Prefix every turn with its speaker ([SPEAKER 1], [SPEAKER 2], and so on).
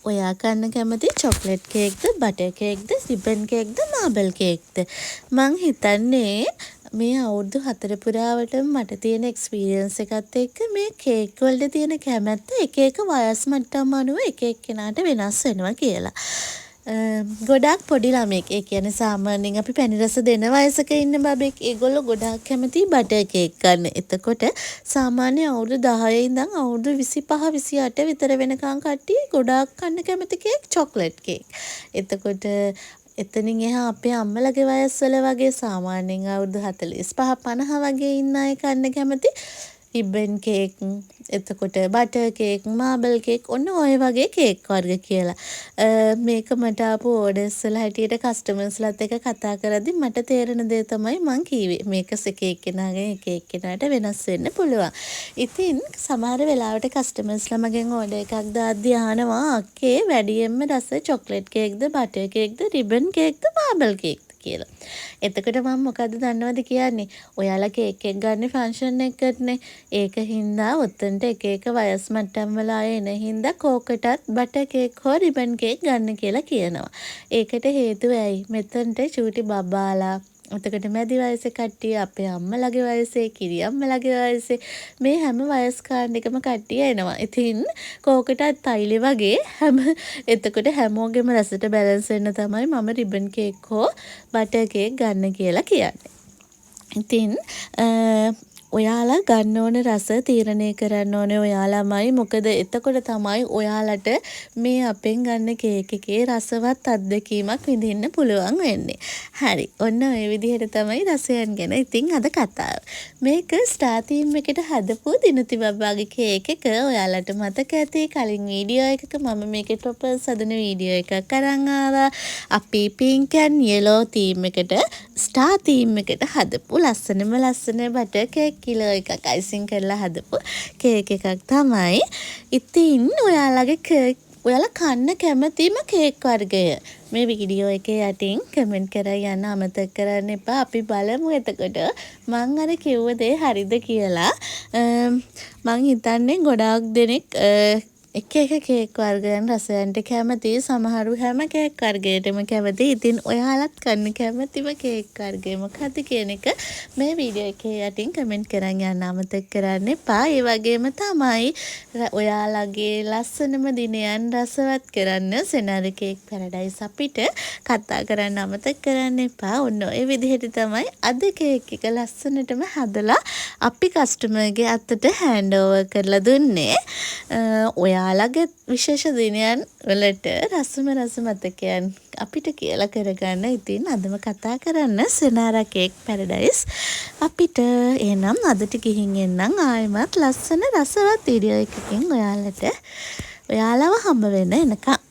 [SPEAKER 1] ඔයා කන්න කැමති චොක්ලට් කේක්ද, බටර් කේක්ද, රිබන් කේක්ද, මාබල් කේක්ද? මං හිතන්නේ මේ අවුරුදු 4 පුරාවටම මට තියෙන එක්ස්පීරියන්ස් එකත් එක්ක මේ කේක් වලට තියෙන කැමැත්ත එක එක වයස් මට්ටම් අනුව එක එක්කෙනාට වෙනස් වෙනවා කියලා. ගොඩාක් පොඩි ළමෙක්, ඒ කියන්නේ සාමාන්‍යයෙන් අපි පැණි රස දෙන වයසක ඉන්න බබෙක්, ඒගොල්ලෝ ගොඩාක් කැමති බටර් කේක් ගන්න. එතකොට සාමාන්‍ය අවුරුදු 10 ඉඳන් අවුරුදු 25 28 විතර වෙනකන් කට්ටිය ගොඩාක් කන්න කැමති කේක් චොක්ලට් කේක්. එතකොට එතනින් එහා අපේ අම්මලගේ වයස්වල වගේ සාමාන්‍යයෙන් අවුරුදු 45 50 වගේ ඉන්න අය කන්න කැමති රිබන් කේක්, එතකොට බටර් කේක්, මාබල් කේක්, ඔන්න ඔය වගේ කේක් වර්ග කියලා. මේක මට ආපු ඕඩර්ස් වල හැටියට කස්ටමර්ස්ලාත් එක්ක කතා කරද්දි මට තේරෙන දේ තමයි මං කිව්වේ. මේක එක එක්කෙනාගෙන් එක එක්කෙනාට වෙනස් වෙන්න පුළුවන්. ඉතින් සමහර වෙලාවට කස්ටමර්ස්ලා මගෙන් ඕඩර් එකක් දාද්දි අහනවා අක්කේ වැඩියෙන්ම රස චොක්ලට් කේක්ද, බටර් කේක්ද, රිබන් කේක්ද, මාබල් කේක්ද කියලා. එතකොට මම මොකද්ද දන්නවද කියන්නේ? ඔයාලා කේක් එක ගන්න ෆන්ක්ෂන් එකකටනේ. ඒක හින්දා ඔතනට එක එක වයස් මට්ටම් වල අය එන හින්දා කෝකටත් බටර් කේක් හෝ රිබන් කේක් ගන්න කියලා කියනවා. ඒකට හේතුව ඇයි? මෙතනට චූටි බබාලා, එතකොට මැදි වයසේ කට්ටිය, අපේ අම්මලගේ වයසේ, කිරි අම්මලගේ වයසේ, මේ හැම වයස් කාණ්ඩෙකම කට්ටිය එනවා. ඉතින් කෝකටත් තයිලේ වගේ එතකොට හැමෝගෙම රසට බැලන්ස් වෙන්න තමයි මම රිබන් කේක් හෝ බටර් කේක් ගන්න කියලා කියන්නේ. ඉතින් ඔයාලා ගන්න ඕන රස තීරණය කරන්න ඕනේ ඔයාලාමයි. මොකද එතකොට තමයි ඔයාලට මේ අපෙන් ගන්න කේක් එකේ රසවත් අත්දැකීමක් විඳින්න පුළුවන් වෙන්නේ. හරි. ඔන්න ඔය විදිහට තමයි රසයන් ගැන ඉතින් අද කතාව. මේක ස්ටාර් තීම් එකට හදපු දිනුති බබාගේ කේක් එක. ඔයාලට මතක ඇති කලින් වීඩියෝ එකක මම මේකේ ටොපර්ස් හදන වීඩියෝ එකක් අරන් ආවා. අපි පින්ක් ඇන් යෙලෝ තීම් එකට ස්ටාර් තීම් එකට හදපු ලස්සන බටර් කේක් කිලෝ එකක් අයිසිං කරලා හදපු කේක් එකක් තමයි. ඉතින් ඔයාලා කන්න කැමතිම කේක් වර්ගය මේ වීඩියෝ එකේ යටින් කමෙන්ට් කරලා යන්න අමතක කරන්න එපා. අපි බලමු එතකොට මං අර කිව්ව දේ හරිද කියලා. මං හිතන්නේ ගොඩාක් දෙනෙක් එක කේක් වර්ගයන් රසයන්ට කැමති. සමහරු හැම කේක් වර්ගයකටම කැමති. ඉතින් ඔයාලත් කන්න කැමතිම කේක් වර්ගය මොකක්ද කියන එක මේ වීඩියෝ එකේ යටින් කමෙන්ට් කරන් යන්න අමතක කරන්න එපා. ඒ වගේම තමයි ඔයාලගේ ලස්සනම දිනයන් රසවත් කරන්න සෙනාරි කේක් පැරඩයිස් අපිට කතා කරන්න අමතක කරන්න එපා. ඔන්න ඔය විදිහට තමයි අද කේක් එක ලස්සනටම හදලා අපි කස්ටමර්ගේ අතට හෑන්ඩ් ඕවර් කරලා දුන්නේ. ඔයාලගේ විශේෂ දිනයන් වලට රසම රස මතකයන් අපිට කියලා කරගන්න ඉතින් අදම කතා කරන්න සෙනාරා කේක් පැරඩයිස් අපිට. එහෙනම් අදට ගිහින් එන්නම් ආයෙමත් ලස්සන රසවත් වීඩියෝ එකකින් ඔයාලව හම්බ වෙන්න එනකම්.